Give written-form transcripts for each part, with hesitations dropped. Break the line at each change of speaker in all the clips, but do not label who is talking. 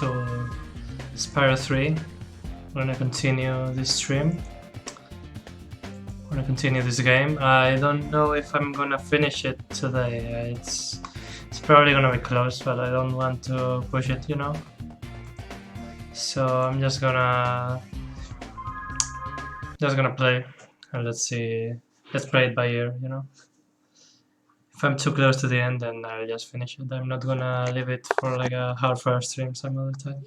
to Spyro 3. We're gonna continue this stream. We're gonna continue this game. I don't know if I'm gonna finish it today. It's probably gonna be close, but I don't want to push it, you know? So I'm just gonna play, and let's see. Let's play it by ear, you know? If I'm too close to the end, then I'll just finish it. I'm not gonna leave it for like a half-hour stream some other time.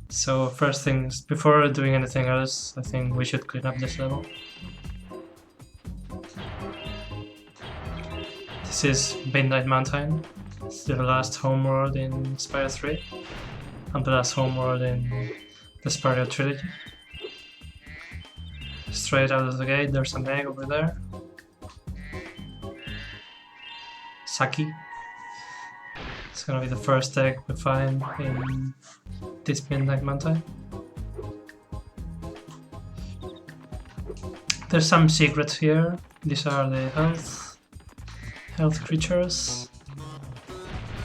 So first things, before doing anything else, I think we should clean up this level. This is Midnight Mountain. It's the last homeworld in Spyro 3, and the last homeworld in the Spyro trilogy. Straight out of the gate, there's an egg over there. Saki. It's gonna be the first egg we find in this Midnight Mountain. There's some secrets here. These are the health creatures.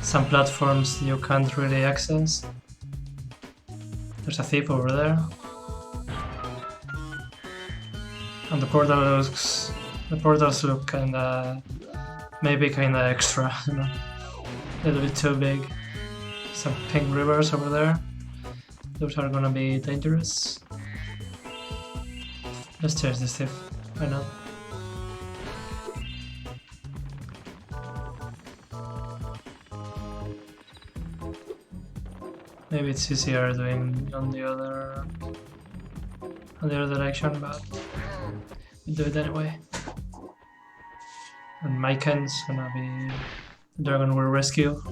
Some platforms you can't really access. There's a thief over there. And the portals look kinda, maybe kinda extra, you know, a little bit too big. Some pink rivers over there. Those are gonna be dangerous. Let's chase this thief. Why not? Maybe it's easier doing on the other direction, but we do it anyway. And Maiken's gonna be the dragon we'll rescue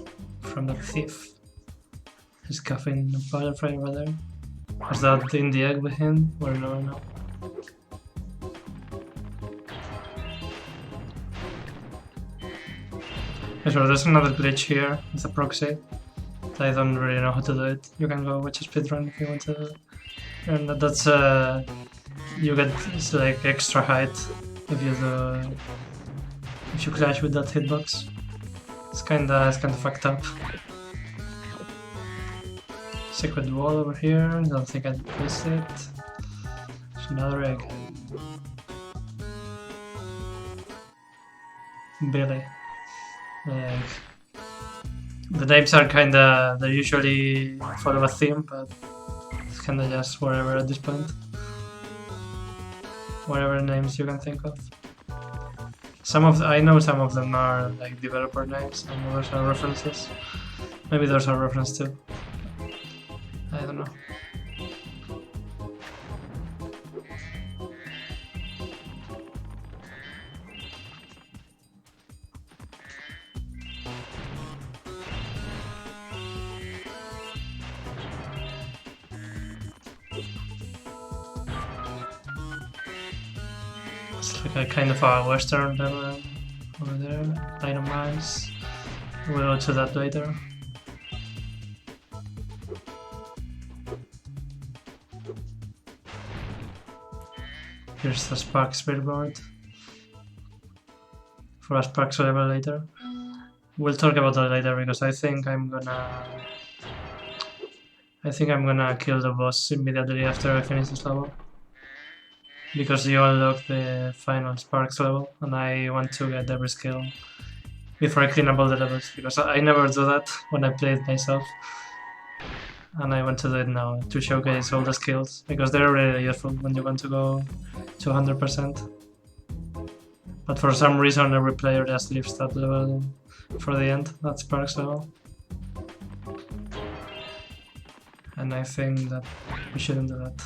from the thief. He's coughing a butterfly over there. Was that in the egg with him? Or no? Okay, so there's another glitch here with a proxy. I don't really know how to do it. You can go watch a speedrun if you want to. And that's you get like extra height if you clash with that hitbox. It's kinda fucked up. Secret wall over here. Don't think I missed it. There's another egg. Billy. Like, the names are they usually follow a theme, but it's kinda just whatever at this point. Whatever names you can think of. I know some of them are like developer names, and others are references. Maybe those are references too. I don't know. It's like a kind of a western level over there. Dynamites. We'll go to that later. Here's the Sparks billboard for a Sparks level later. We'll talk about that later because I think I'm gonna kill the boss immediately after I finish this level. Because you unlock the final Sparks level, and I want to get every skill before I clean up all the levels, because I never do that when I play it myself. And I want to do it now to showcase all the skills, because they're really useful when you want to go to 100%. But for some reason every player just leaves that level for the end, that Sparks level. And I think that we shouldn't do that.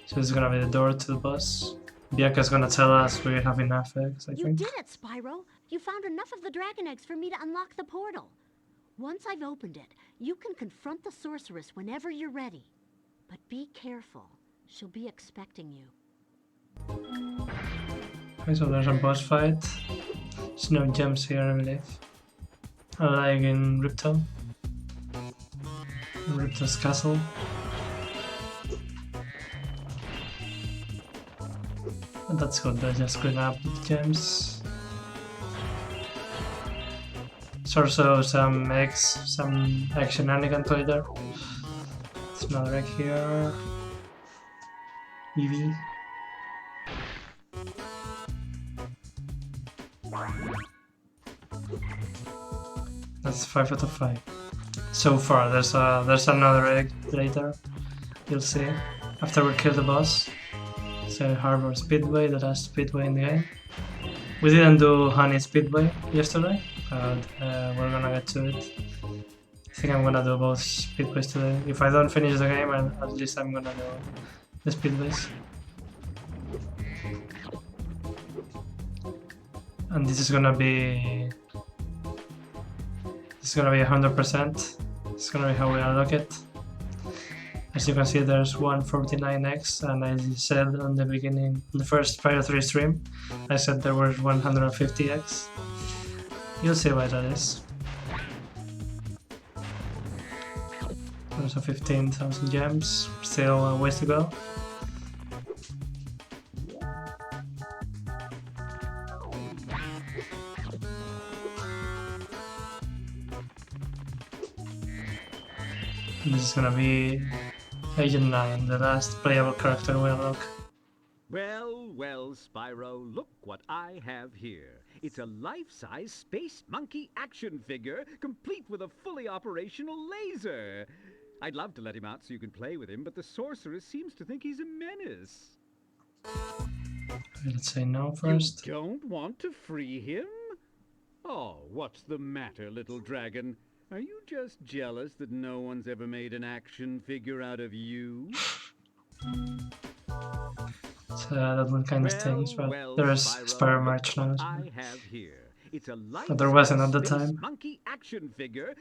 So this is gonna be the door to the boss. Bianca's gonna tell us we have enough eggs, I think.
You did it, Spyro! You found enough of the dragon eggs for me to unlock the portal. Once I've opened it, you can confront the sorceress whenever you're ready. But be careful. She'll be expecting you.
Okay, so there's a boss fight. There's no gems here, I believe. Like in Ripto. In Ripto's castle. And that's good, I just clean up the gems. It's also some eggs, some egg shenanigans later. There's another egg here. Eevee. That's 5 out of 5. So far, there's another egg later. You'll see. After we kill the boss. So Harbor Speedway, the last speedway in the game. We didn't do Honey Speedway yesterday, but we're gonna get to it. I think I'm gonna do both speedways today. If I don't finish the game, at least I'm gonna do the speedways. And this is gonna be 100%. It's gonna be how we unlock it. As you can see, there's 149x, and I said on the beginning, the first Spyro 3 stream, I said there were 150x. You'll see why that is. Also 15,000 gems, still a ways to go. And this is gonna be Agent 9, the last playable character we unlock.
Well, well, Spyro, look what I have here. It's a life-size space monkey action figure, complete with a fully operational laser. I'd love to let him out so you can play with him, but the sorceress seems to think he's a menace.
Let's say no first.
You don't want to free him? Oh, what's the matter, little dragon? Are you just jealous that no one's ever made an action figure out of you?
So that one kind of stings, but there's Spyro merch now.
I have here. It's a
But there wasn't at the time.
Monkey action figure.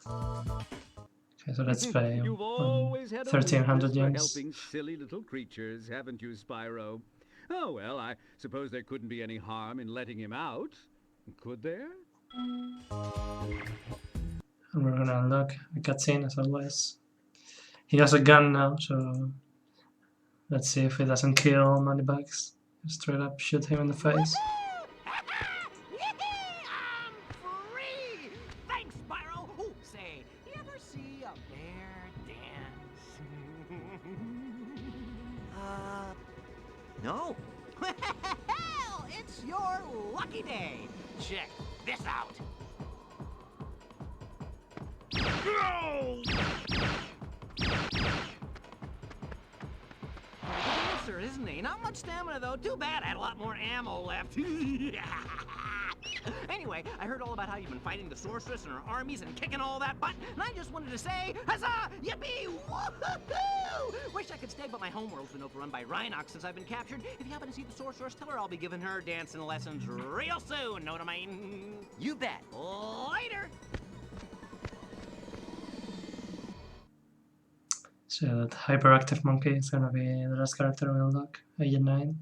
Okay, so let's pay
You've always had
1,300
for
gems.
helping silly little creatures, haven't you, Spyro? Oh well, I suppose there couldn't be any harm in letting him out, could there?
And we're gonna unlock a cutscene as always. He has a gun now, so let's see if he doesn't kill Moneybags. Straight up shoot him in the face.
I'm free! Thanks, Spyro! Oh, say, you ever see a bear dance?
No.
Well, it's your lucky day. Check this out.
No!
Dancer, isn't he? Not much stamina, though. Too bad I had a lot more ammo left. Anyway, I heard all about how you've been fighting the sorceress and her armies and kicking all that butt, and I just wanted to say, huzzah! Yippee! Woohoo! Wish I could stay, but my homeworld's been overrun by Rhinox since I've been captured. If you happen to see the sorceress, tell her I'll be giving her dancing lessons real soon. Know what I mean?
You bet.
Later!
So that hyperactive monkey is gonna be the last character we unlock, Agent 9.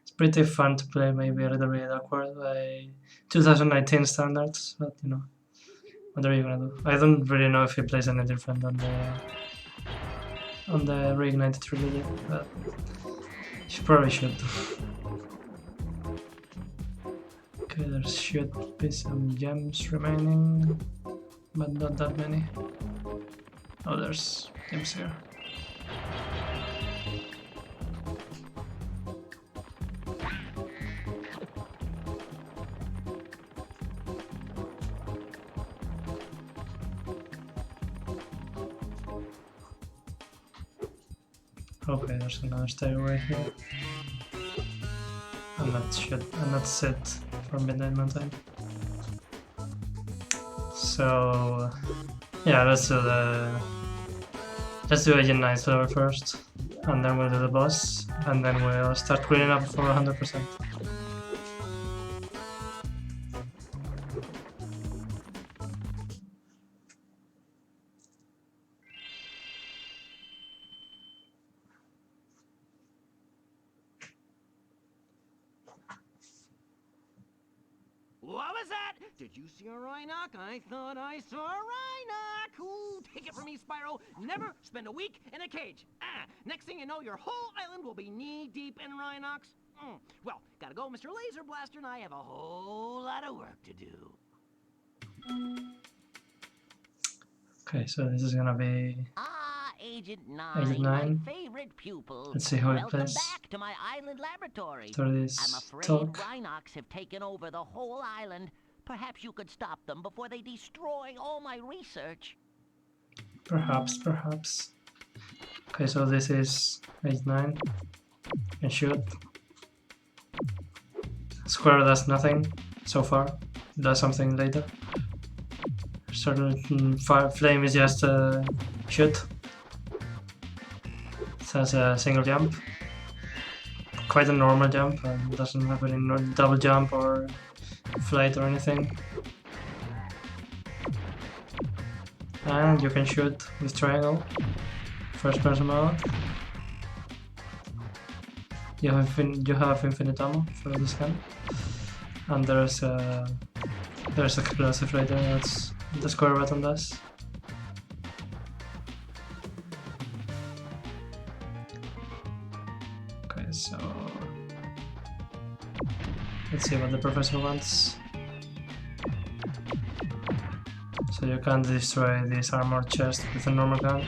It's pretty fun to play, maybe a little bit awkward by 2019 standards, but you know, what are you gonna do? I don't really know if he plays any different on the Reignited trilogy, but he probably should. Okay, there should be some gems remaining, but not that many. Oh, there's gems here. Okay, there's another stairway here. And that's it for Midnight Mountain. So yeah, let's do Agent 9 level first, and then we'll do the boss, and then we'll start cleaning up for 100%.
What was that? Did you see a Rhinoc? I thought I saw a Rhinoc! Ooh, take it from me, Spyro. Never spend a week in a cage. Next thing you know, your whole island will be knee-deep in Rhinocs. Well, gotta go, Mr. Laser Blaster, and I have a whole lot of work to do.
Okay, so this is gonna be
Agent
Agent 9.
my favorite pupil.
Let's see how it
Welcome
plays.
back to my island laboratory.
After
I'm
this
afraid
talk.
Rhinox have taken over the whole island. Perhaps you could stop them before they destroy all my research.
Perhaps. Okay, so this is Agent 9. And shoot. Square does nothing so far. It does something later. Certain flame is just shoot. It has a single jump. Quite a normal jump, and doesn't have any double jump or flight or anything. And you can shoot with triangle. First person mode. You have infinite ammo for this gun. And there's explosive right there. That's the square button does. Okay, so let's see what the professor wants. So you can't destroy this armor chest with a normal gun.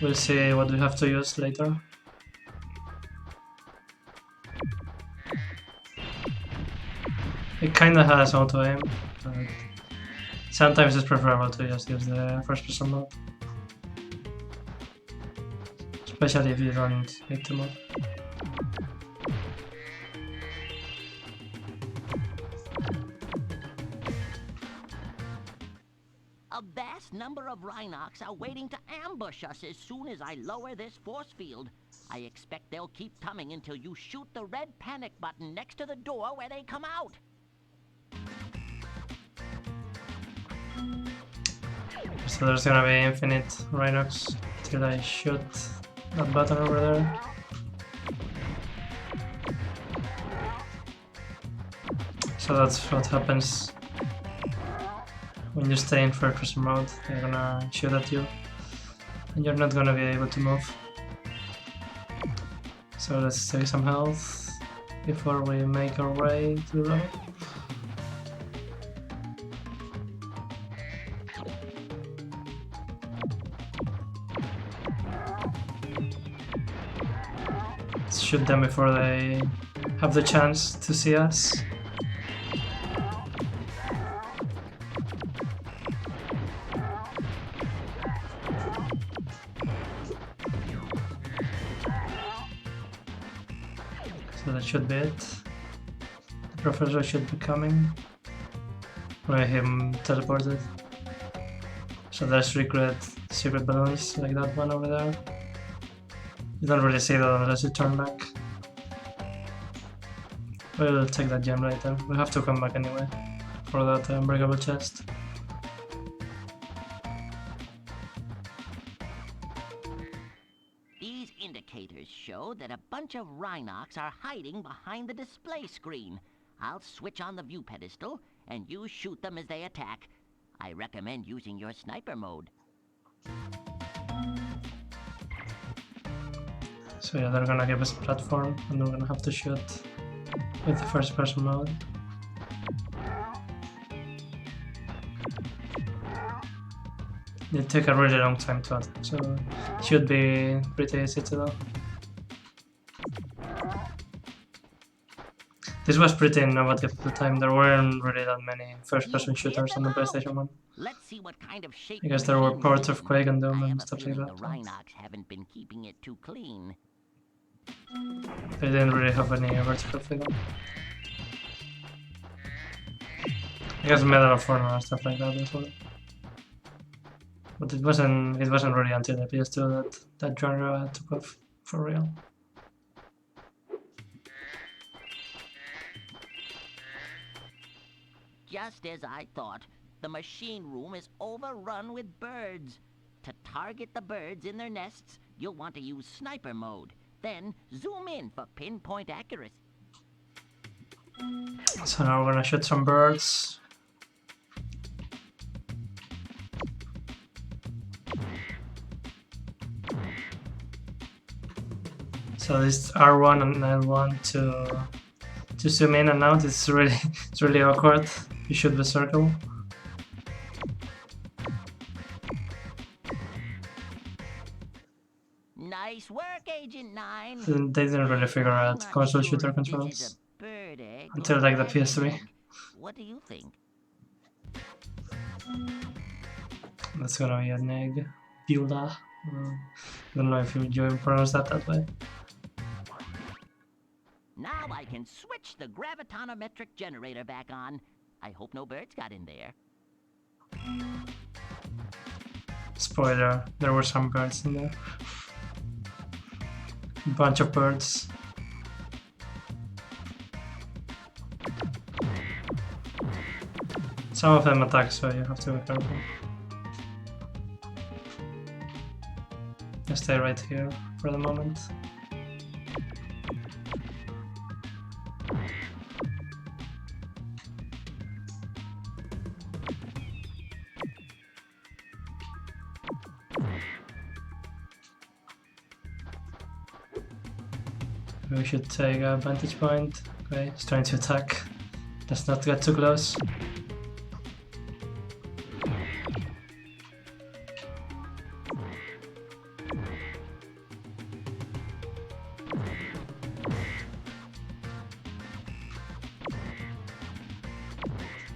We'll see what we have to use later. It kinda has auto aim, but sometimes it's preferable to just use the first person mode. Especially if you don't need to move.
A vast number of Rhinox are waiting to ambush us as soon as I lower this force field. I expect they'll keep coming until you shoot the red panic button next to the door where they come out.
So there's gonna be infinite Rhinox till I shoot that button over there. So that's what happens when you stay in first person mode. They're gonna shoot at you and you're not gonna be able to move. So let's take some health before we make our way to the level. Let's shoot them before they have the chance to see us. So that should be it. The professor should be coming. Where him teleported. So there's secret balloons like that one over there. You don't really see that unless you turn back. We'll take that gem later. We have to come back anyway for that unbreakable chest.
These indicators show that a bunch of Rhinox are hiding behind the display screen. I'll switch on the view pedestal, and you shoot them as they attack. I recommend using your sniper mode.
So yeah, they're gonna give us a platform, and we're gonna have to shoot with the first person mode. It took a really long time to attack, so it should be pretty easy to do. This was pretty innovative at the time. There weren't really that many first-person shooters on the PlayStation 1.
Let's see what kind of shape
I guess there were
machine
ports
you're
of
in.
Quake and Doom
I have
and
a
stuff like
feeling
that.
the Rhinox haven't been keeping it too clean.
They didn't really have any vertical freedom. I guess Medal of Honor and stuff like that as well. But it wasn't really until the PS2 that genre took off for real.
Just as I thought, the machine room is overrun with birds. To target the birds in their nests, you'll want to use sniper mode. Then zoom in for pinpoint accuracy.
So now we're gonna shoot some birds. So this R1 and L1 to zoom in and out. It's really awkward. You shoot the circle
work, Agent 9.
They didn't really figure
I'm
out
not
console
sure
shooter
if this
controls
is a bird egg
until
or
like the
dragon
PS3.
egg. What do you think?
That's gonna be an egg. Vilda. I don't know if you pronounce that way.
Now I can switch the gravitonometric generator back on. I hope no birds got in there.
Spoiler, there were some birds in there. Bunch of birds. Some of them attack, so you have to be careful. Just stay right here for the moment. We should take a vantage point. Okay, he's trying to attack. Let's not get too close.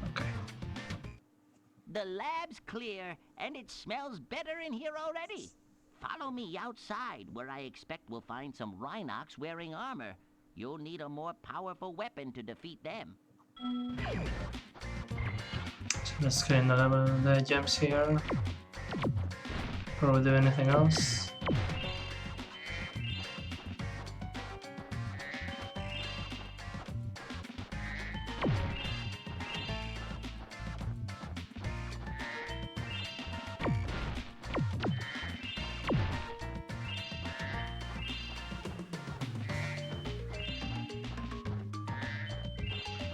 Okay.
The lab's clear, and it smells better in here already. Follow me outside, where I expect we'll find some Rhinox wearing armor. You'll need a more powerful weapon to defeat them.
So let's clean the gems here. Before we do anything else.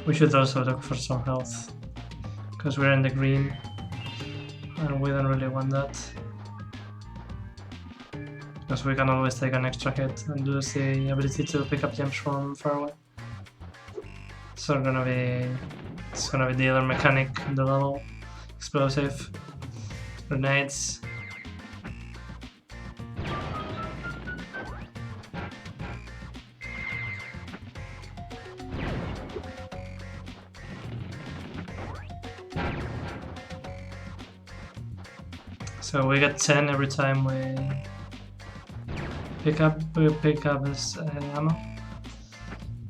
We should also look for some health, because we're in the green and we don't really want that, because we can always take an extra hit and lose the ability to pick up gems from far away. So it's gonna be the other mechanic in the level. Explosive, grenades. So we get 10 every time we pick up this ammo.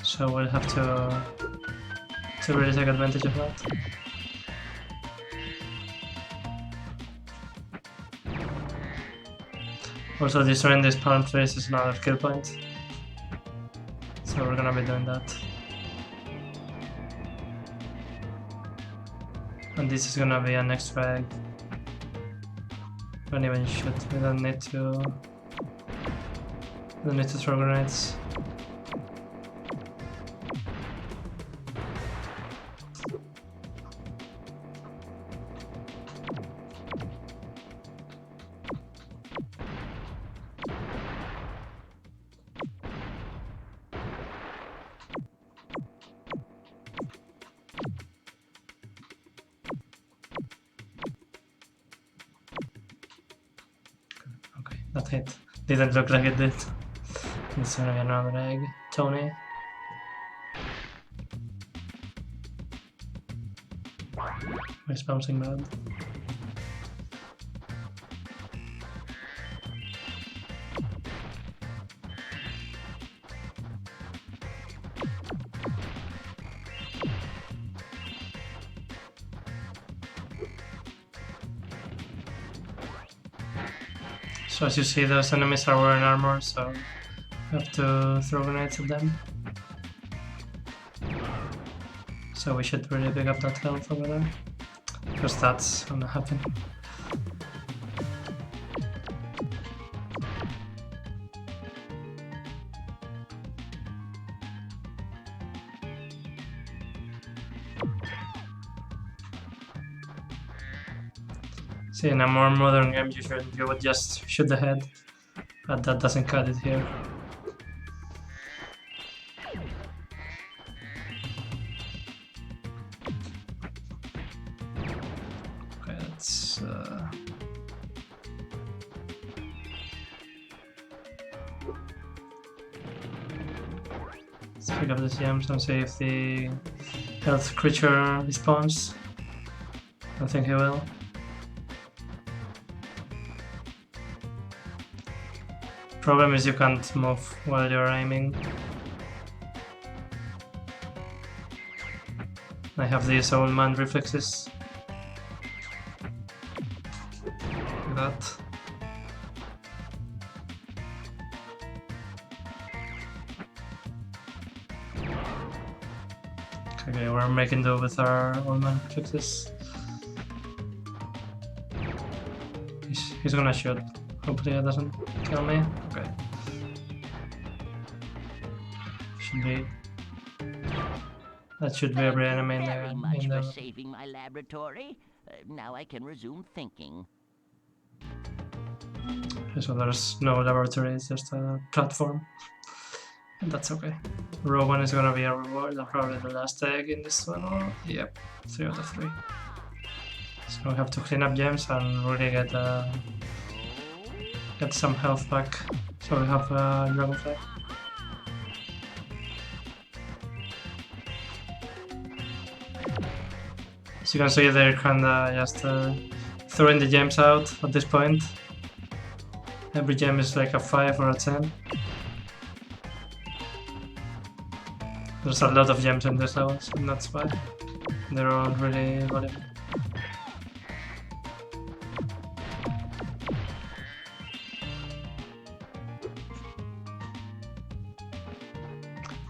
So we'll have to really take advantage of that. Also, destroying this palm trees is another kill point. So we're gonna be doing that. And this is gonna be an extra egg. Don't even shoot, we don't need to throw grenades. That hit. Didn't look like it did. It's gonna be another egg. Tony. Where's bouncing mad? So as you see, those enemies are wearing armor, so you have to throw grenades at them. So we should really pick up that health over there, because that's gonna happen. See, in a more modern game you would just shoot the head, but that doesn't cut it here. Okay, let's pick up these gems and see if the health creature respawns. I think he will. Problem is you can't move while you're aiming. I have these old man reflexes. Like that. Okay, we're making do with our old man reflexes. He's gonna shoot. Hopefully it doesn't kill me. Okay. Should be. That should be every enemy in
Very
the
much for saving my laboratory. Now I can resume thinking.
Okay, so there's no laboratory, it's just a platform. And that's okay. Row 1 is gonna be a reward, and probably the last egg in this level. Yep, 3 out of 3. So we have to clean up gems and really get some health back. So we have a dragonfly. So you can see they're kinda just throwing the gems out at this point. Every gem is like a 5 or a 10. There's a lot of gems in this level, so that's why they're all really valuable.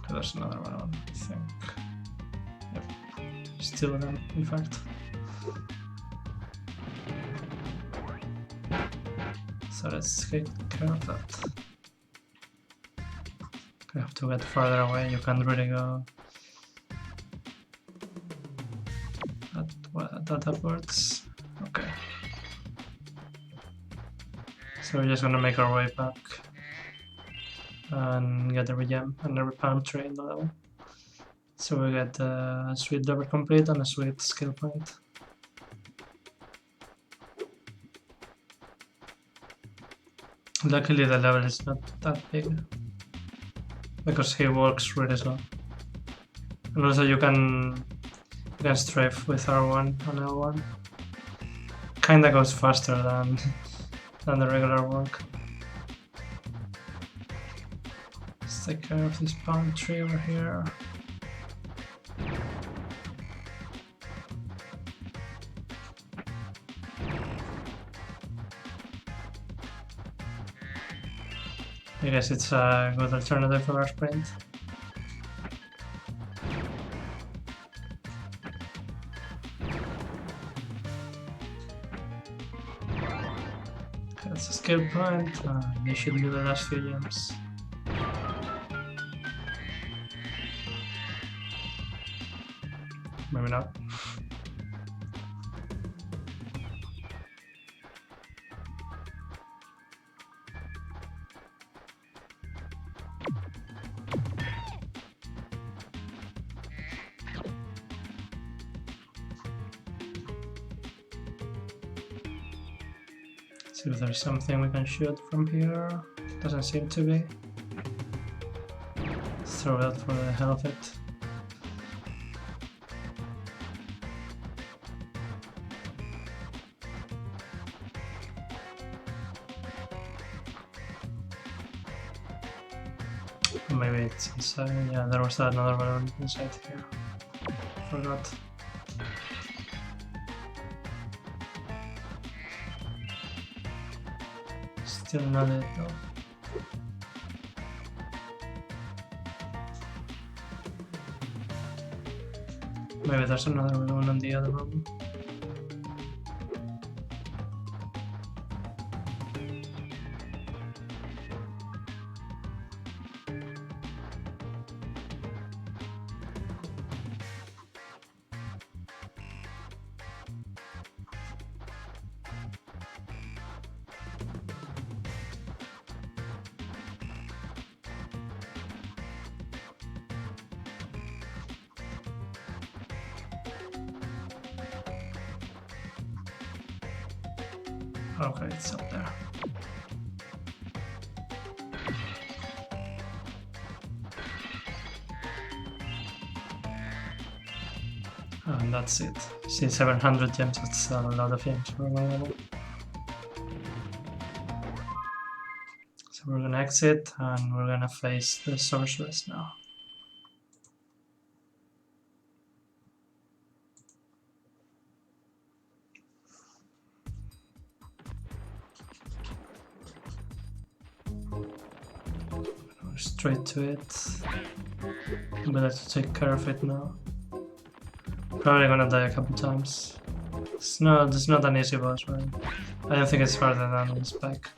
There's another one, I think. Yep. There's 2 of them, in fact. So let's take care of that. You have to get farther away, you can't really go that upwards. Okay. So we're just gonna make our way back and get every gem and every palm tree in the level. So we get a sweet level complete and a sweet skill point. Luckily the level is not that big, because he walks really slow. And also you can strafe with R1 on L1. Kinda goes faster than the regular walk. Let's take care of this palm tree over here. I guess it's a good alternative for our sprint. Okay, that's a skill point. They should be the last few gems. Maybe not. See if there's something we can shoot from here. Doesn't seem to be. Let's throw that for the hell of it. Maybe it's inside. Yeah, there was another balloon inside here. Forgot. Still not it though. Maybe there's another balloon on the other room. Okay, it's up there. And that's it. See, 700 gems, that's a lot of gems for one level. So we're gonna exit and we're gonna face the sorceress now. Straight to it. I'm gonna have to take care of it now. Probably gonna die a couple times. It's not an easy boss, right? I don't think it's harder than the spike.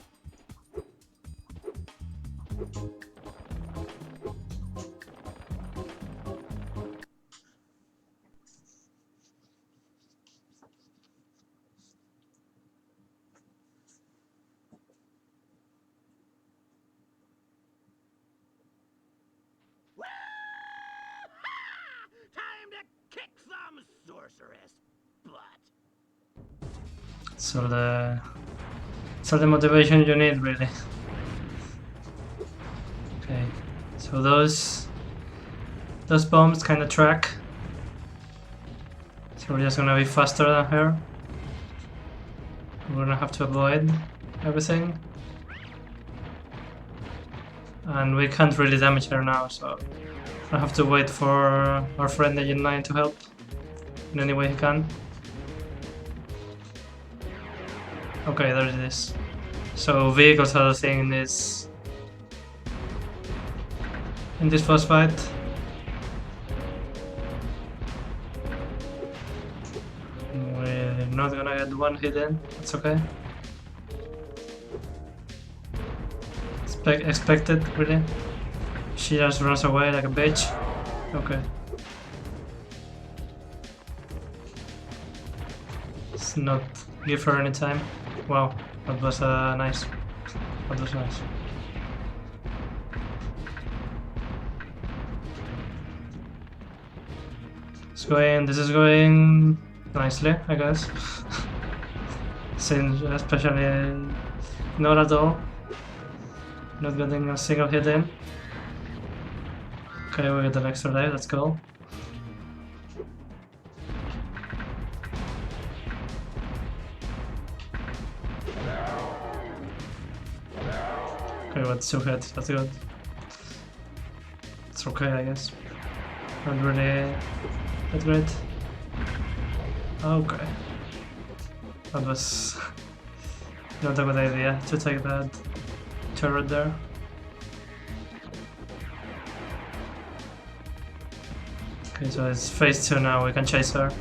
Time to kick some sorceress butt.
So the motivation you need, really. Okay, so those bombs kind of track. So we're just gonna be faster than her. We're gonna have to avoid everything. And we can't really damage her now, so I have to wait for our friend Agent 9 to help in any way he can. Okay, there it is. So vehicles are the thing in this boss fight. We're not gonna get one hit in, that's okay. Expected, really. She just runs away like a bitch. Okay. Let's not give her any time. Wow, that was nice. That was nice. This is going nicely, I guess. Since especially not at all. Not getting a single hit in. Okay, we get an extra life, let's go. Okay, what's 2 hits, that's good. It's okay, I guess. Not really that great. Okay. That was not a good idea to take that turret there. Okay, so it's phase 2 now, we can chase her.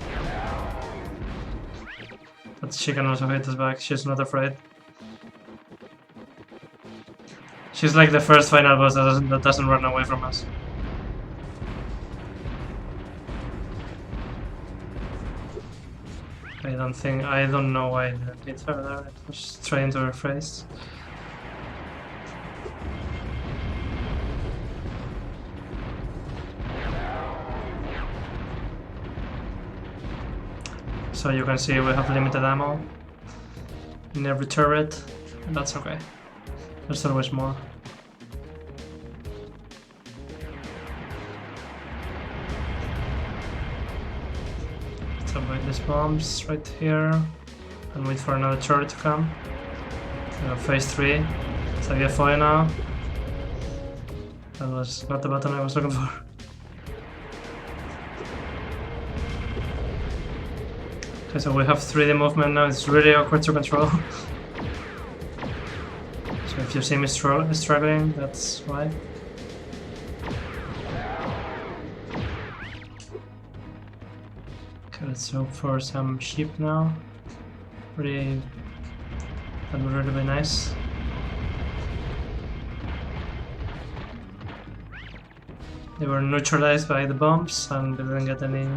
But she can also hit us back, she's not afraid. She's like the first final boss that doesn't run away from us. I don't know why I didn't hit her there, it was straight into her face. So you can see we have limited ammo in every turret, and that's okay. There's always more. Let's avoid these bombs right here and wait for another turret to come. Phase 3. It's like a foil now. That was not the button I was looking for. Okay, so we have 3D movement now, it's really awkward to control. So if you see me struggling, that's why. Okay, let's hope for some sheep now. That would really be nice. They were neutralized by the bombs and they didn't get any...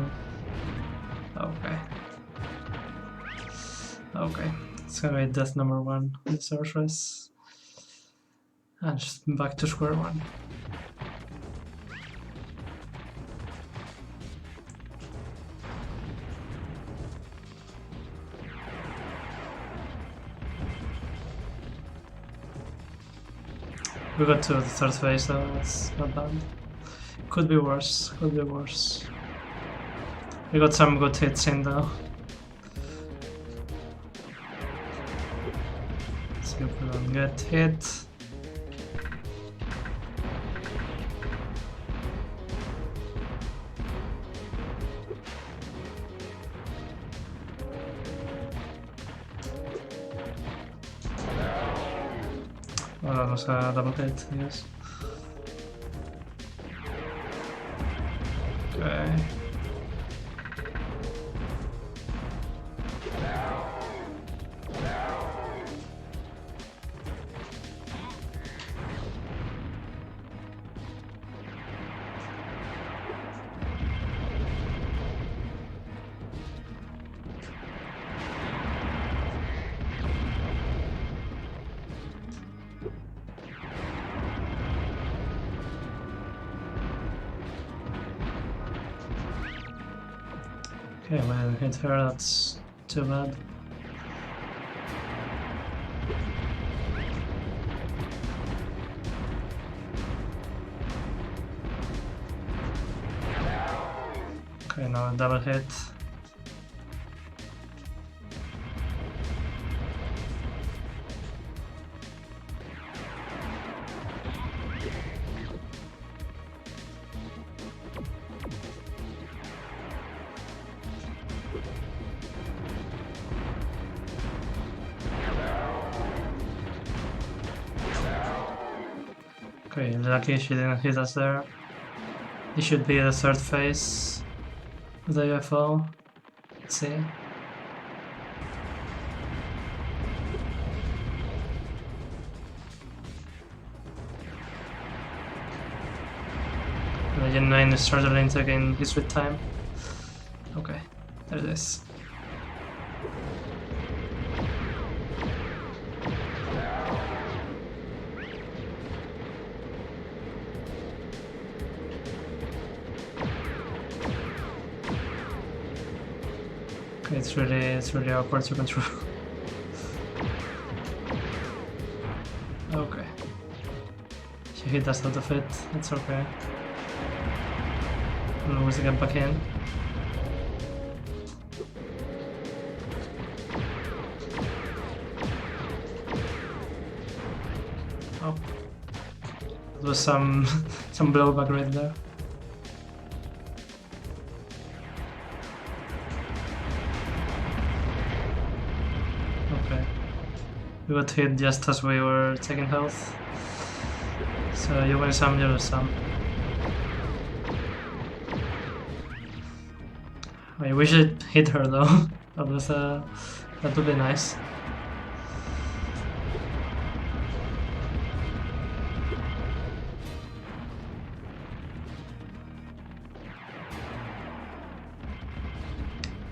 Okay. Okay, it's gonna be death number 1 with the sorceress. And just back to square one. We got to the 3rd phase though, that's not bad. Could be worse, could be worse. We got some good hits in though. Let's see if we don't get hit. Oh, that was a double hit, I guess. Okay. Okay, when I hit her, that's too bad. Okay, now a double hit. Okay, lucky she didn't hit us there. It should be the third phase of the UFO. Let's see. Legend 9 is struggling to gain his with time. Okay, there it is. Okay, it's really awkward to control. Okay. She hit us out of it, it's okay. We'll always get back in. Oh. There was some blowback right there. We got hit just as we were taking health. So you win some, you lose some. I wish it hit her though. That would be nice.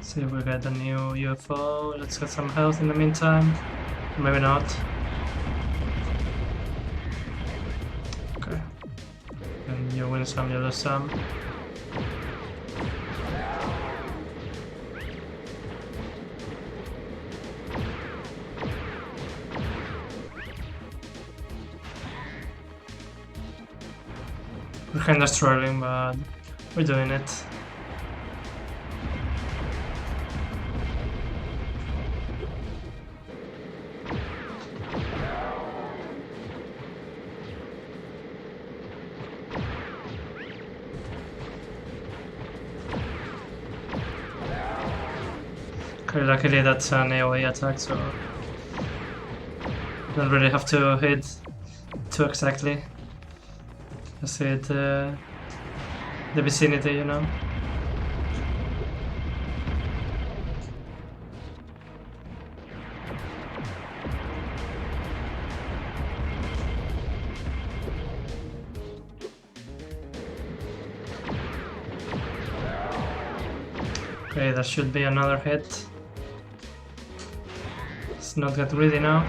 See if we get a new UFO. Let's get some health in the meantime. Maybe not. Okay. And you win some, you lose some. We're kinda struggling, but we're doing it. Okay, luckily that's an AoE attack, so you don't really have to hit too exactly. Just hit the vicinity, you know. Okay, that should be another hit. Let's not get greedy now.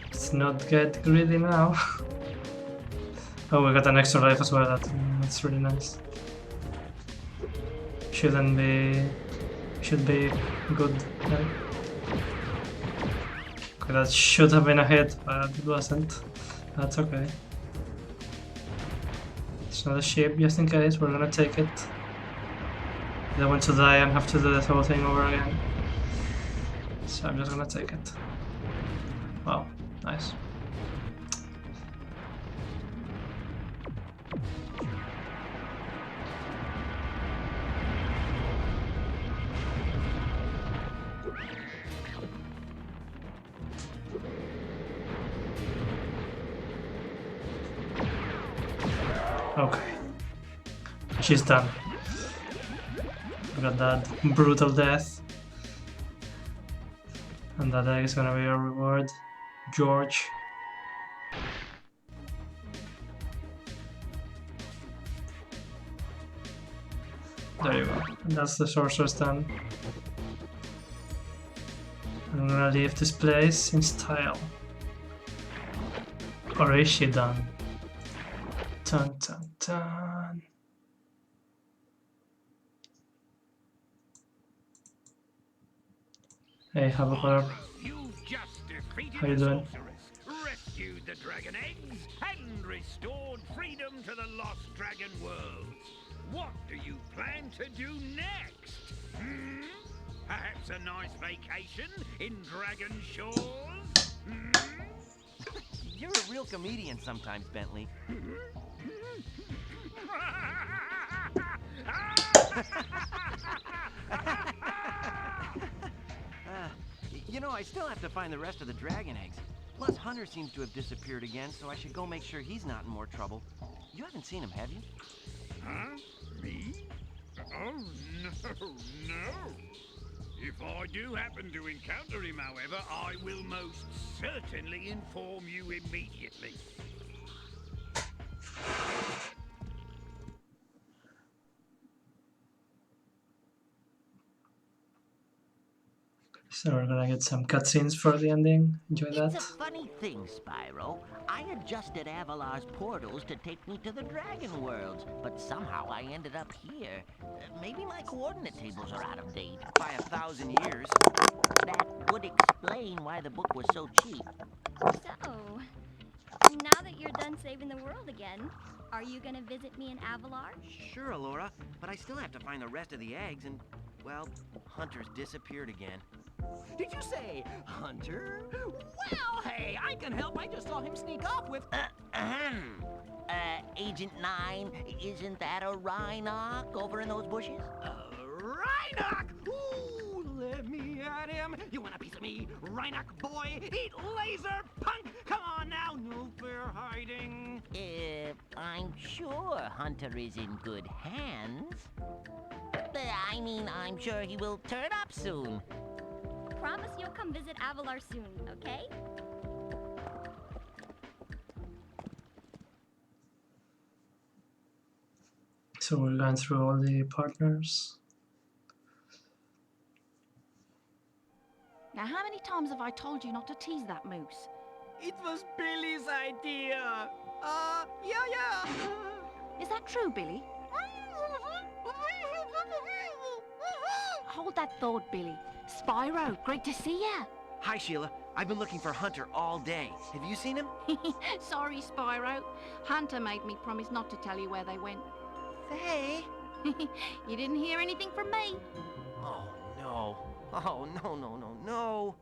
Let's not get greedy now. Oh, we got an extra life as well. That's really nice. Should be good. Yeah. Okay, that should have been a hit, but it wasn't. That's okay. It's not a ship, just in case. We're gonna take it. I don't want to die and have to do this whole thing over again. So I'm just gonna take it. Wow, nice. Okay. She's done. We got that brutal death. And that egg is gonna be our reward. George. There you go. And that's the sorceress done. I'm gonna leave this place in style. Or is she done? Dun dun dun. Hey, Havapar. How you doing?
Rescued the dragon eggs and restored freedom to the lost dragon world. What do you plan to do next? Hmm? Perhaps a nice vacation in Dragon Shores? Hmm?
You're a real comedian sometimes, Bentley. You know, I still have to find the rest of the dragon eggs. Plus, Hunter seems to have disappeared again, so I should go make sure he's not in more trouble. You haven't seen him, have you?
Huh? Me? Oh, no, no. If I do happen to encounter him, however, I will most certainly inform you immediately.
So we're gonna get some cutscenes for the ending. Enjoy that.
It's a funny thing, Spyro. I adjusted Avalar's portals to take me to the Dragon Worlds, but somehow I ended up here. Maybe my coordinate tables are out of date.
By 1,000 years.
That would explain why the book was so cheap.
So, now that you're done saving the world again, are you gonna visit me in Avalar?
Sure, Alora, but I still have to find the rest of the eggs and, well, Hunter's disappeared again.
Did you say Hunter? Well, hey, I can help. I just saw him sneak off with...
Agent 9, isn't that a Rhinoc over in those bushes?
Rhinoc! Ooh, let me at him. You want a piece of me, Rhinoc boy? Eat laser, punk! Come on now, no fair hiding.
I'm sure Hunter is in good hands. I mean, I'm sure he will turn up soon.
Promise you'll come visit Avalar soon, okay?
So we're going through all the partners.
Now, how many times have I told you not to tease that moose?
It was Billy's idea. Yeah.
Is that true, Billy? Hold that thought, Billy. Spyro, great to see ya.
Hi, Sheila. I've been looking for Hunter all day. Have you seen him?
Sorry, Spyro. Hunter made me promise not to tell you where they went.
Faye?
You didn't hear anything from me.
Oh, no. Oh, no.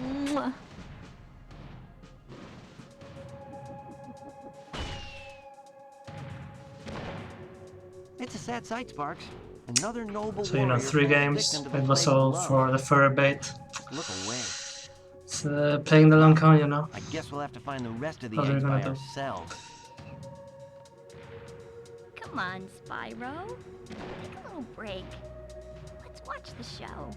Mwah.
It's a sad sight, Sparks. Another noble
So you know,
warrior
3
falls
games.
victim to the
It was
plague of
all
love.
for the fur bait.
Look away.
It's playing the long con, you know.
I guess we'll have to find the rest of the
How are you
eggs
gonna
by
do?
ourselves.
Come on, Spyro. Take a little break. Let's watch the show.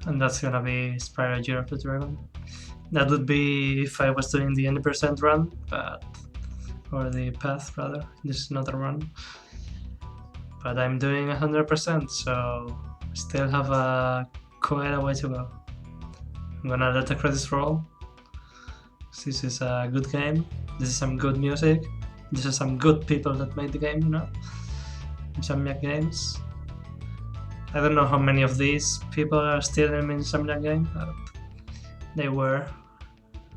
And that's gonna be Spyro Year of the Dragon. That would be if I was doing the 90% run, but or the path rather. This is not a run. But I'm doing 100%, so still have quite a way to go. I'm gonna let the credits roll. This is a good game. This is some good music. This is some good people that made the game, you know? Insomniac Games. I don't know how many of these people are still in Insomniac Games, but they were.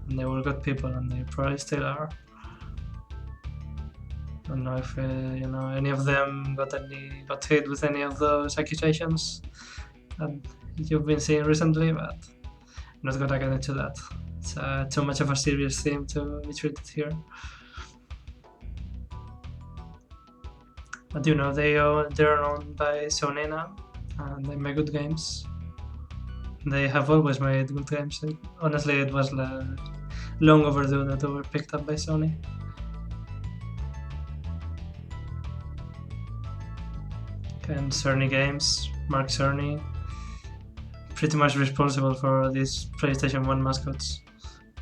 And they were good people, and they probably still are. I don't know if you know, any of them got hit with any of those accusations that you've been seeing recently, but I'm not gonna get into that. It's too much of a serious theme to be treated here. But you know, they're owned by Sony now, and they make good games. They have always made good games. Honestly, it was long overdue that they were picked up by Sony. And Cerny Games, Mark Cerny, pretty much responsible for these PlayStation 1 mascots.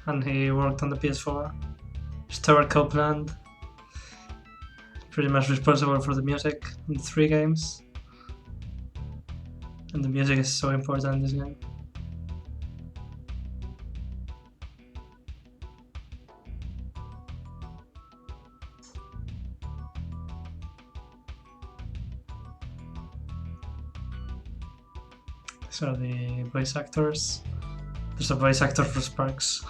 And he worked on the PS4. Stuart Copeland, pretty much responsible for the music in the 3 games. And the music is so important in this game. So the voice actors. There's a voice actor for Sparks.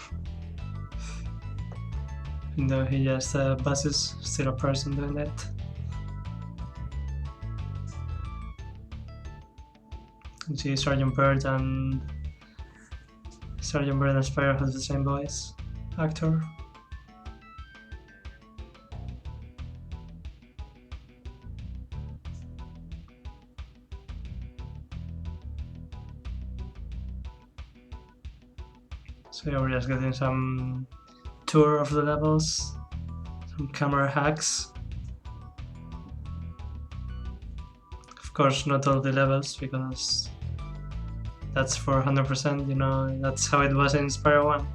Even though he just buzzes, still a person doing it. You see Sergeant Bird and Spyro have the same voice actor. So yeah, we're just getting some tour of the levels, some camera hacks. Of course, not all the levels, because that's for 100%, you know, that's how it was in Spyro 1.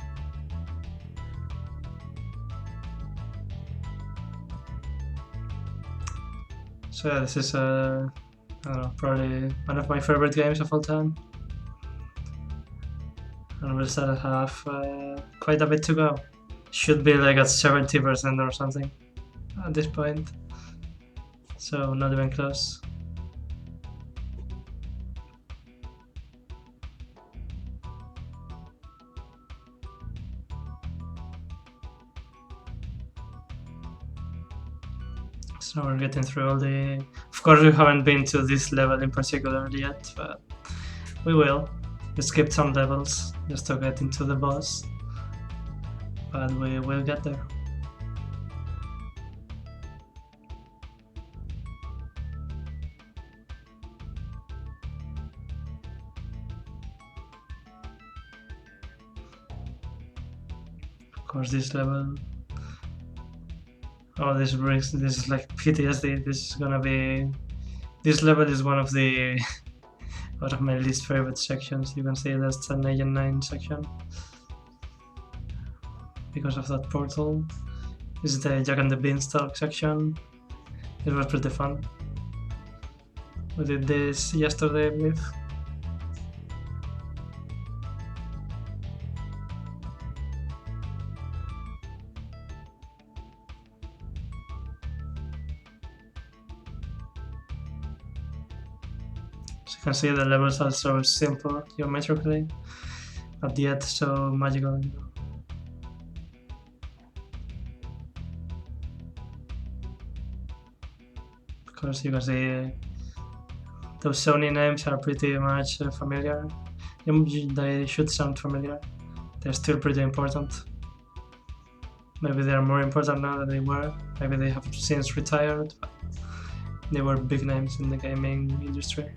So yeah, this is I don't know, probably one of my favorite games of all time. And we'll still have quite a bit to go. Should be like at 70% or something at this point. So not even close. So we're getting through all the... Of course we haven't been to this level in particular yet, but we will. We skipped some levels just to get into the boss, but we will get there. Of course, this level... Oh, this is like PTSD. This is gonna be... This level is one of the... one of my least favorite sections. You can see that's an Agent 9 section. Because of that portal. This is the Jack and the Beanstalk section. It was pretty fun. We did this yesterday, I believe. You can see the levels are so simple geometrically, but yet so magical. You know? Of course, you can see those Sony names are pretty much familiar. They should sound familiar. They're still pretty important. Maybe they are more important now than they were. Maybe they have since retired, but they were big names in the gaming industry.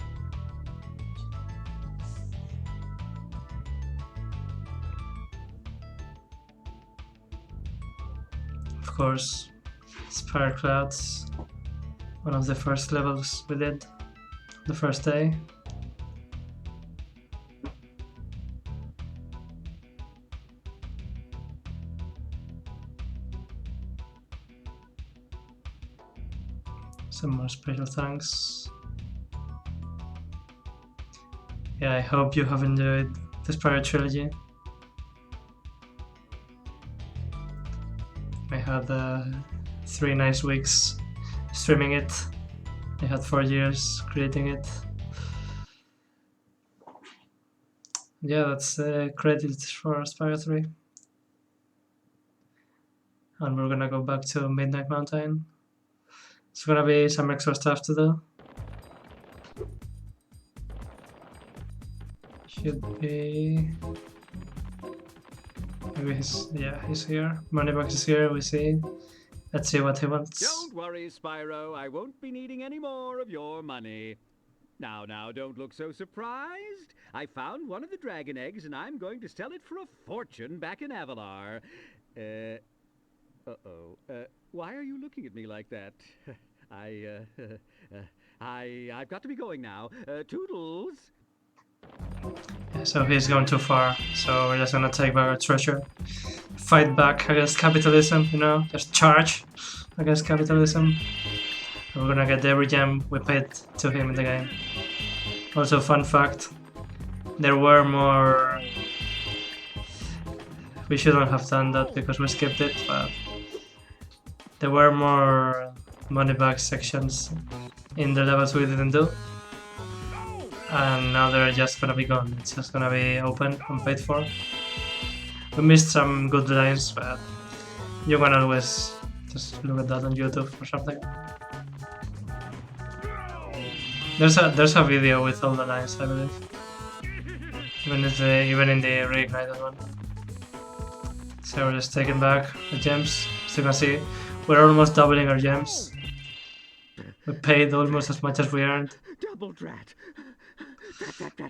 Of course, Spire Clouds, one of the first levels we did the first day. Some more special thanks. Yeah, I hope you have enjoyed the Spire trilogy. had 3 nice weeks streaming it. I had 4 years creating it. Yeah, that's credits for Spyro 3. And we're gonna go back to Midnight Mountain. It's gonna be some extra stuff to do. Should be... Maybe he's here. Moneybox is here, we see. Let's see what he wants.
Don't worry, Spyro. I won't be needing any more of your money. Now, don't look so surprised. I found one of the dragon eggs, and I'm going to sell it for a fortune back in Avalar. Why are you looking at me like that? I've got to be going now. Toodles!
So he's going too far, so we're just gonna take back our treasure. Fight back against capitalism, you know? Just charge against capitalism. And we're gonna get every gem we paid to him in the game. Also, fun fact, there were more... We shouldn't have done that because we skipped it, but there were more money back sections in the levels we didn't do. And now they're just gonna be gone. It's just gonna be open and paid for. We missed some good lines, but you can always just look at that on YouTube or something. There's a video with all the lines, I believe. Even in the reignited one. So we're just taking back the gems. As you can see, we're almost doubling our gems. We paid almost as much as we earned.
Double drat!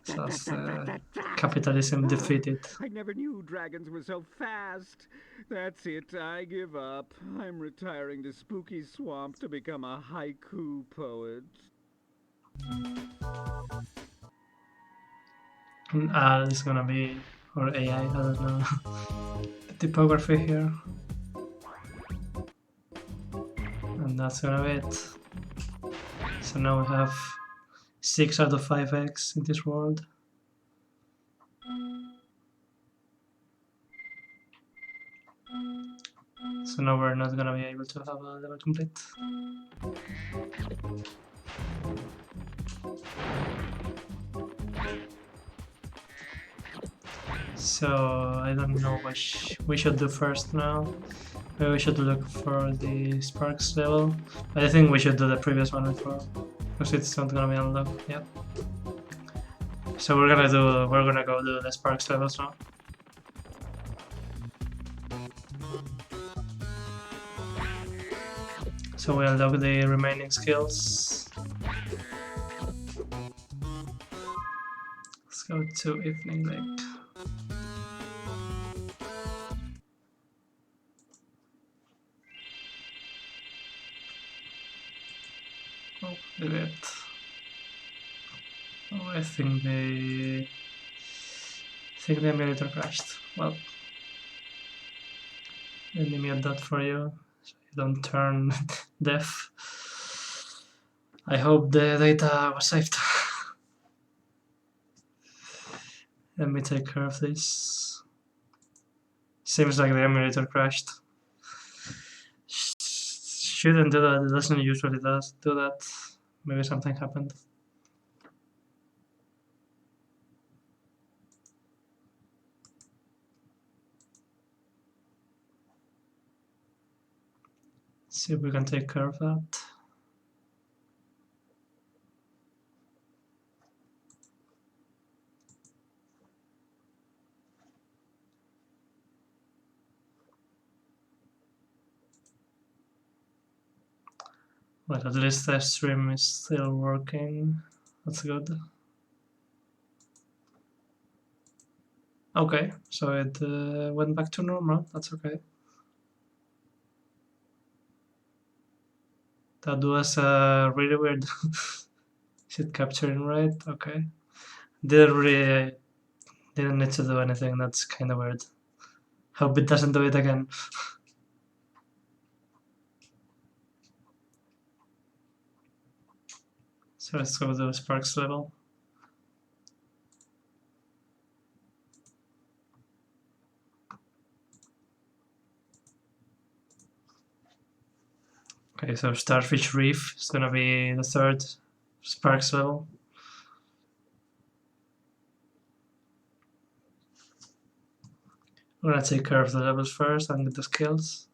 So that's capitalism defeated.
I never knew dragons were so fast. That's it, I give up. I'm retiring to Spooky Swamp to become a haiku poet.
It's gonna be, or AI, I don't know. The typography here. And that's gonna be it. So now we have 6 out of 5 eggs in this world. So now we're not gonna be able to have a level complete. So I don't know what we should do first now. Maybe we should look for the Sparks level. I think we should do the previous one before, because it's not gonna be unlocked yet. So we're gonna go do the Sparks levels now. So we unlock the remaining skills. Let's go to Evening Lake. Oh, did it. Oh, I think the emulator crashed. Well, let me mute that for you, so you don't turn deaf. I hope the data was saved. Let me take care of this. Seems like the emulator crashed. Shouldn't do that, it doesn't usually do that. Maybe something happened. See if we can take care of that. Well, at least the stream is still working. That's good. Okay, so it went back to normal. That's okay. That was really weird. Is it capturing right? Okay. Didn't need to do anything. That's kind of weird. Hope it doesn't do it again. So let's go to the Sparks level. Okay, so Starfish Reef is gonna be the third Sparks level. I'm gonna take care of the levels first and get the skills,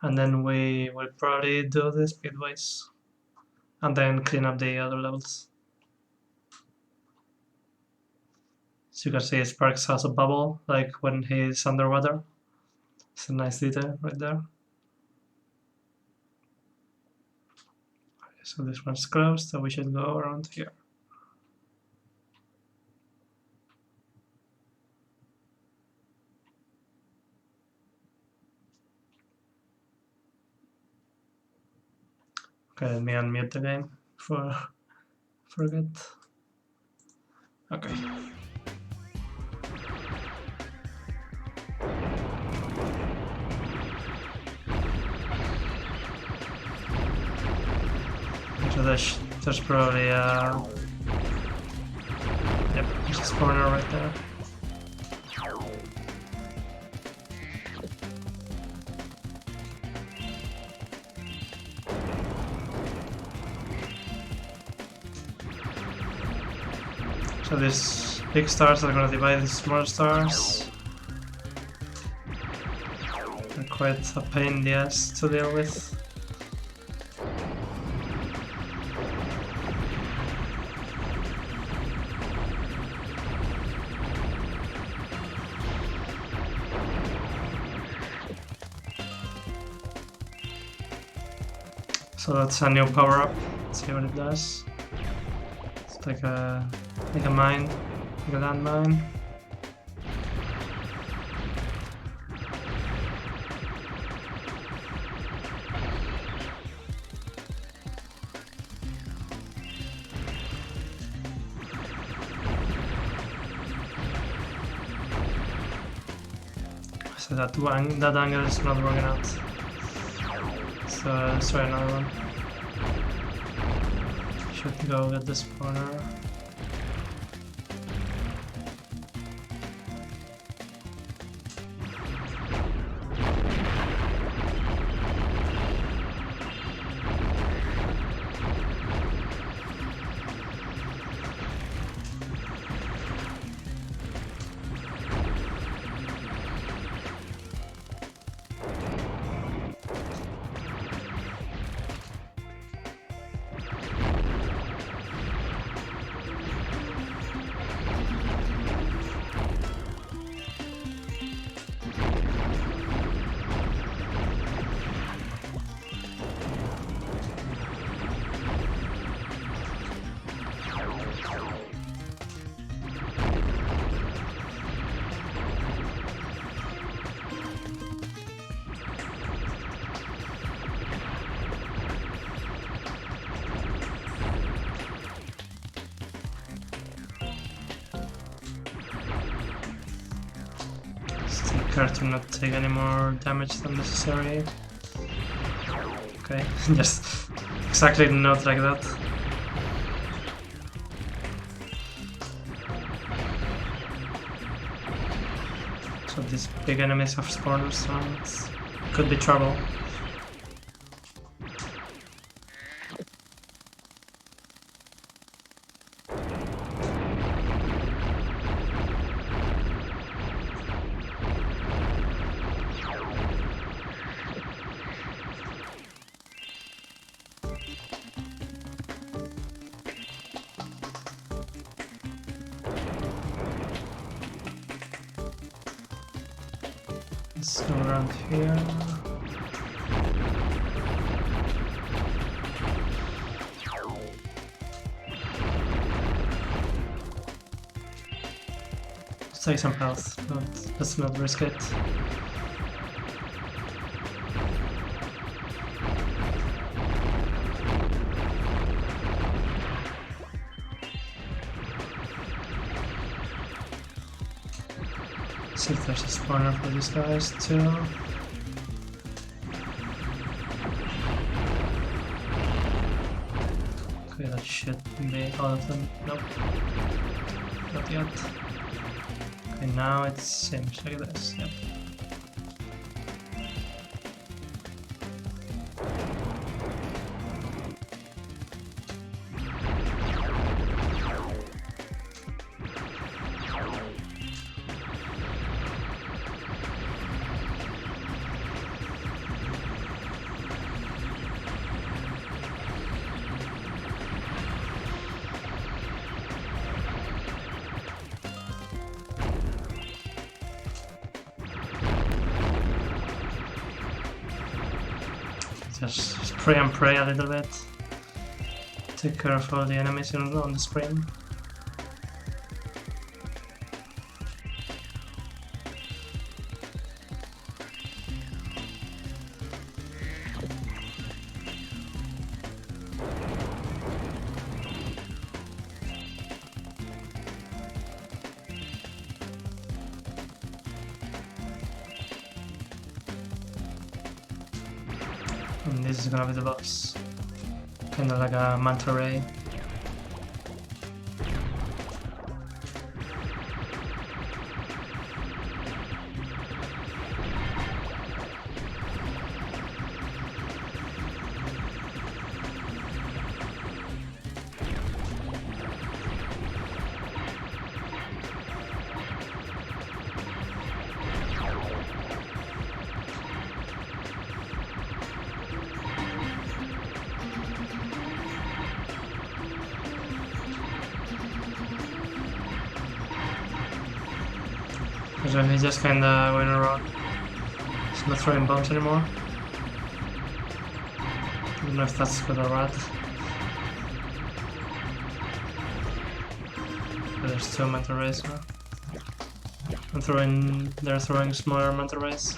and then we will probably do the speedways, and then clean up the other levels. So you can see Sparks has a bubble, like when he's underwater. It's a nice detail right there. Okay, so this one's closed, so we should go around here. Okay, let me unmute the game for forget. Okay. So there's probably a... Yep, there's a spawner right there. So these big stars are gonna divide into smaller stars. They're quite a pain in the ass to deal with. So that's a new power up. Let's see what it does. It's like a mine, like a landmine. So that angle is not working out. So let's try another one. Should go get the spawner. Take care to not take any more damage than necessary. Okay, just exactly not like that. So these big enemies have spawners, so it could be trouble. Let's go around here. Let's take some health, but let's not risk it. See if there's a spawner for these guys too. Okay, that should be all of them. Nope. Not yet. Okay, now it seems like this. Yep. Just spray and pray a little bit. Take care of all the enemies on the screen. And this is gonna be the boss. Kinda like a manta ray. So he's just kinda going around. He's not throwing bombs anymore. I don't know if that's good or bad. But there's two manta rays now. They're throwing smaller manta rays.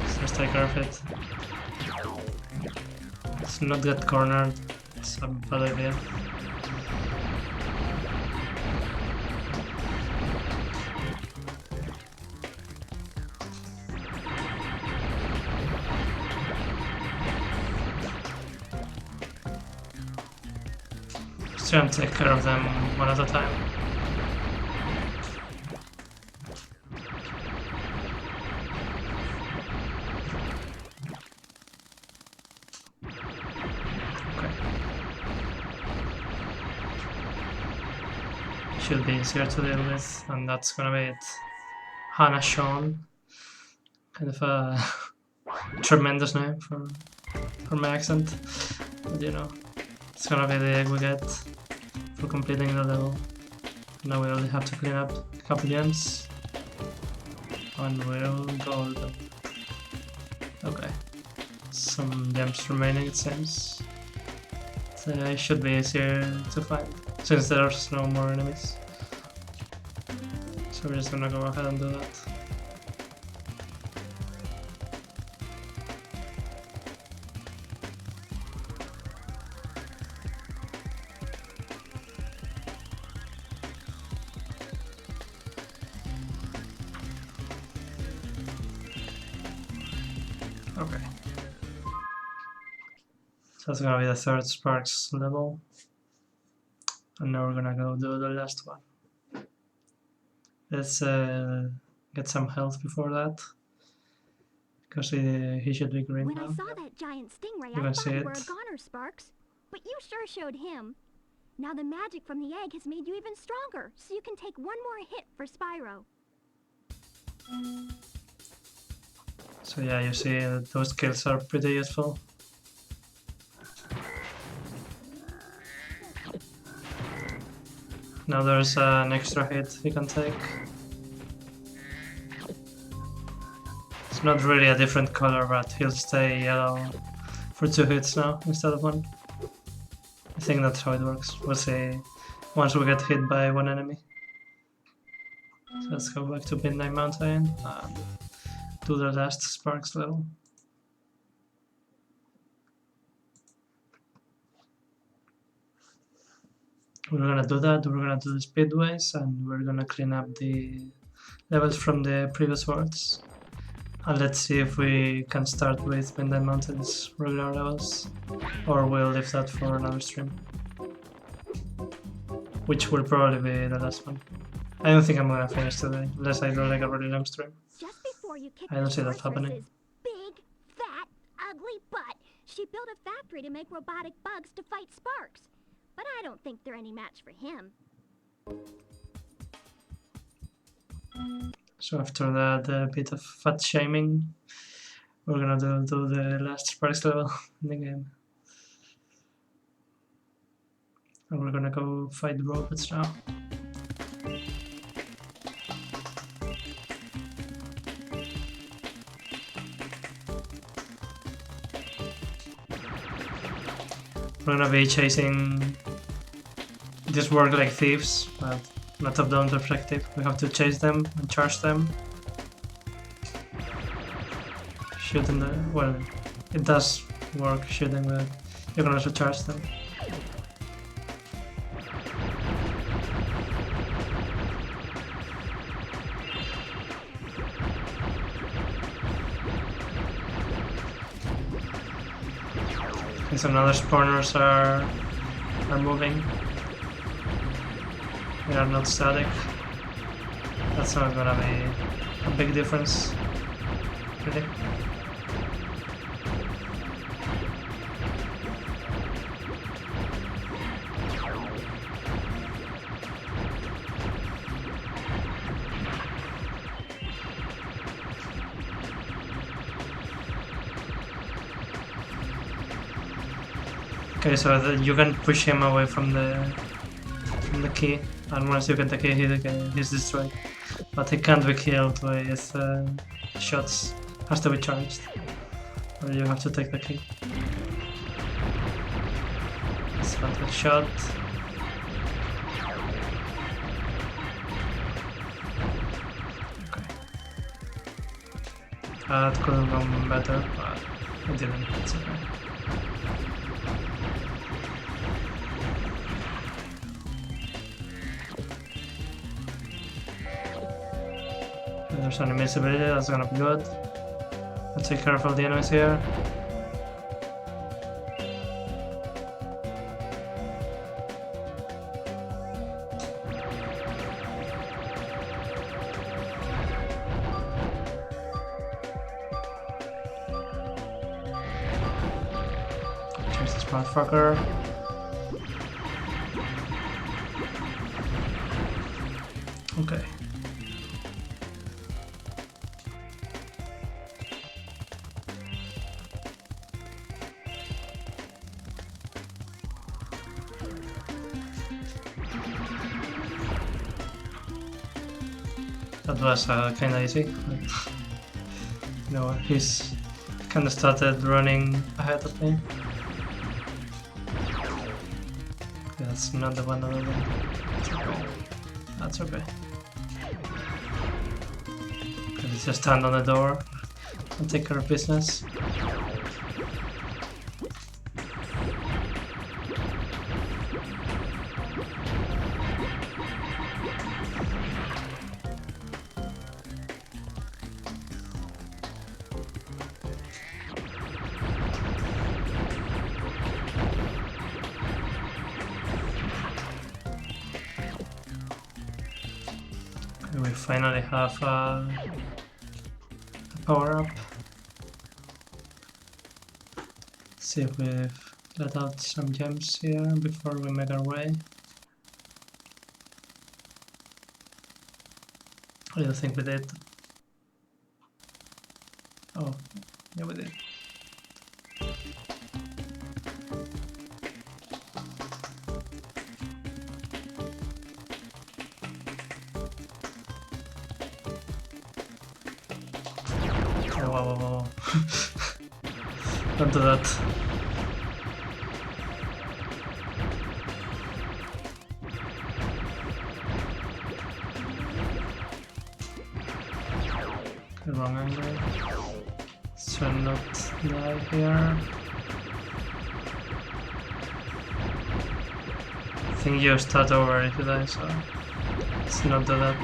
So just take care of it. Let's not get cornered. It's a bad idea. Just try and take care of them one at a time. Okay. Should be easier to deal with, and that's gonna be it. Hannah Sean. Kind of a tremendous name for my accent, but you know. It's gonna be the egg we get for completing the level. Now we only have to clean up a couple gems. And we'll gold. Okay. Some gems remaining it seems. They should be easier to find, since there's no more enemies. So we're just gonna go ahead and do that. Okay. So that's gonna be the third Sparks level. And now we're gonna go do the last one. Let's get some health before that. Because he should be green
When
now.
I saw that giant stingray,
You
I
can
thought
see
you were a
it.
goner, Sparks. But you sure showed him. Now the magic from the egg has made you even stronger, so you can take one more hit for Spyro.
So yeah, you see those kills are pretty useful. Now there's an extra hit he can take. It's not really a different color, but he'll stay yellow for 2 hits now instead of 1. I think that's how it works. We'll see once we get hit by one enemy. So let's go back to Midnight Mountain and do the last Sparks level. We're gonna do that, we're gonna do the speedways, and we're gonna clean up the levels from the previous worlds. And let's see if we can start with Midnight Mountain's regular levels, or we'll leave that for another stream. Which will probably be the last one. I don't think I'm gonna finish today, unless I do like a really long stream.
Just before you kicked
I don't
the
see that
sorceress's
happening.
big, fat, ugly butt, she built a factory to make robotic bugs to fight Sparks. But I don't think they're any match for him.
So after that bit of fat shaming, we're gonna do the last Sparks level in the game. And we're gonna go fight the robots now. we're gonna be chasing this work like thieves, but not top-down perspective. We have to chase them and charge them. Shooting the... well, it does work shooting, but you can also charge them. Okay, so now the spawners are moving. They are not static. That's not gonna be a big difference, really. Okay, so you can push him away from the key, and once you get the key, he's destroyed. But he can't be killed with shots. Has to be charged, or you have to take the key. It's not a shot. Okay. That could have gone better, but it didn't. It's okay. There's an invincibility, that's gonna be good. Let's take care of all the enemies here. Chase this motherfucker. Okay. That was kinda easy. You know, he's kinda started running ahead of me. Okay, that's not the one over there. That's okay. That's okay. Okay, let's just stand on the door and take care of business. We finally have a power-up. See if we've let out some gems here before we make our way. I don't think we did. Oh, yeah, we did. Whoa. Don't do that. Okay, wrong angle. Let's try not die here. I think you start over if you die, so let's not do that.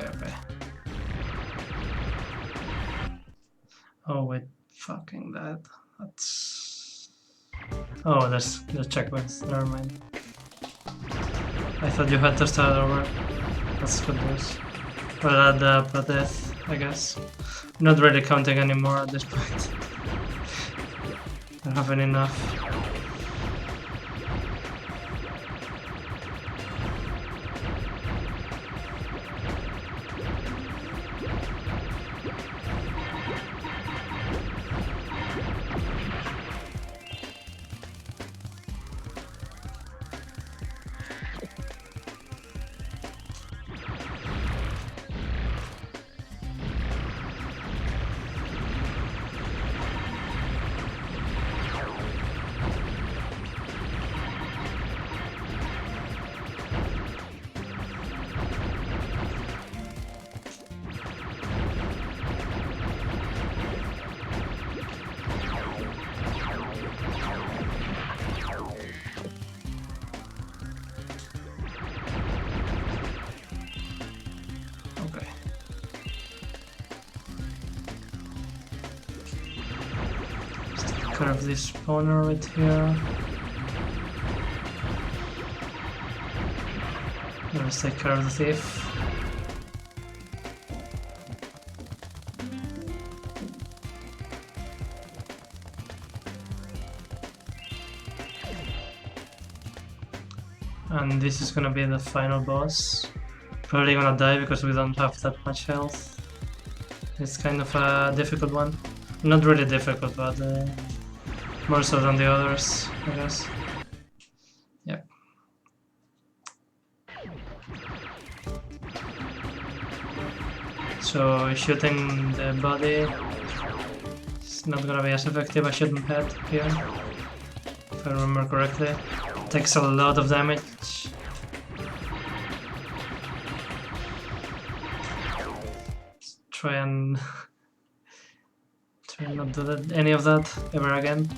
Okay. Oh wait, fucking that. That's... Oh, there's checkpoints, never mind. I thought you had to start over. That's good news. Well, add a death, I guess. I'm not really counting anymore at this point. I don't have enough. care of this spawner right here. Let's take care of the thief. And this is gonna be the final boss. Probably gonna die because we don't have that much health. It's kind of a difficult one. Not really difficult, but more so than the others, I guess. Yep. So shooting the body is not gonna be as effective as shooting head here, if I remember correctly. Takes a lot of damage. Let's try and not do that, any of that ever again.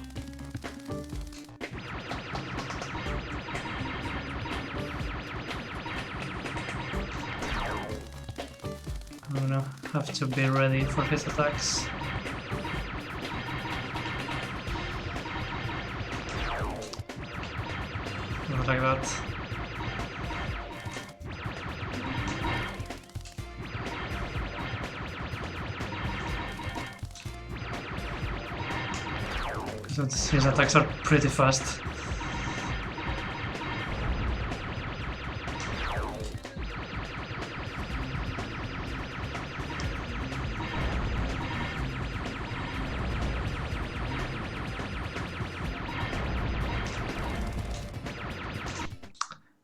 I'm gonna have to be ready for his attacks. Not like that. Because his attacks are pretty fast.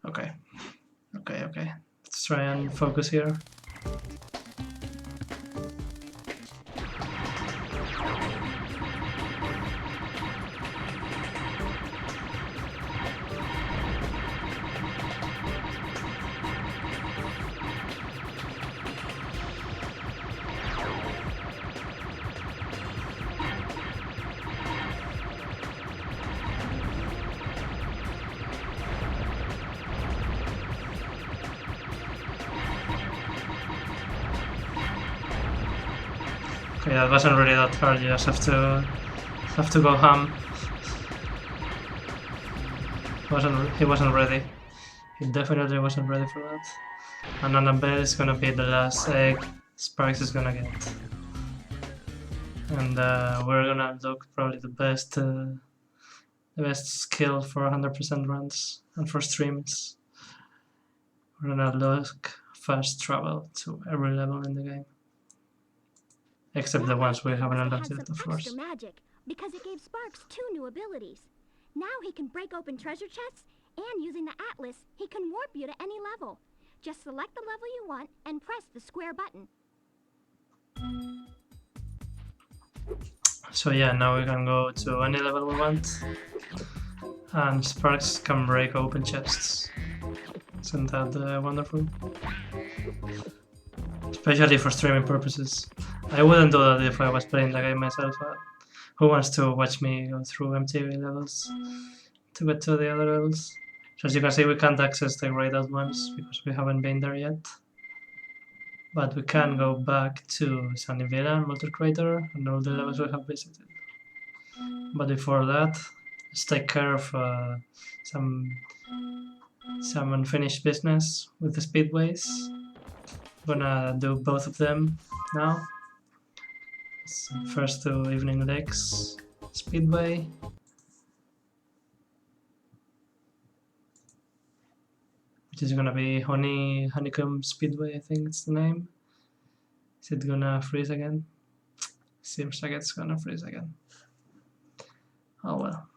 Okay. Let's try and focus here. Okay, that wasn't really that hard. You just have to go ham. He wasn't ready. He definitely wasn't ready for that. And Annabelle is gonna be the last egg Sparks is gonna get. And we're gonna unlock probably the best skill for 100% runs and for streams. We're gonna unlock fast travel to every level in the game. Except the ones we haven't unlocked yet, of course.
Extra magic, because it gave Sparks 2 new abilities. Now he can break open treasure chests, and using the atlas, he can warp you to any level. Just select the level you want and press the square button.
So yeah, now we can go to any level we want, and Sparks can break open chests. Isn't that wonderful? Especially for streaming purposes. I wouldn't do that if I was playing the game myself. Who wants to watch me go through MTV levels to get to the other levels? So as you can see, we can't access the grayed out ones because we haven't been there yet. But we can go back to Sunny Villa and Molten Crater and all the levels we have visited. But before that, let's take care of some unfinished business with the speedways. I'm gonna do both of them now. So first to Evening Lakes Speedway. Which is gonna be Honeycomb Speedway, I think it's the name. Is it gonna freeze again? Seems like it's gonna freeze again. Oh well.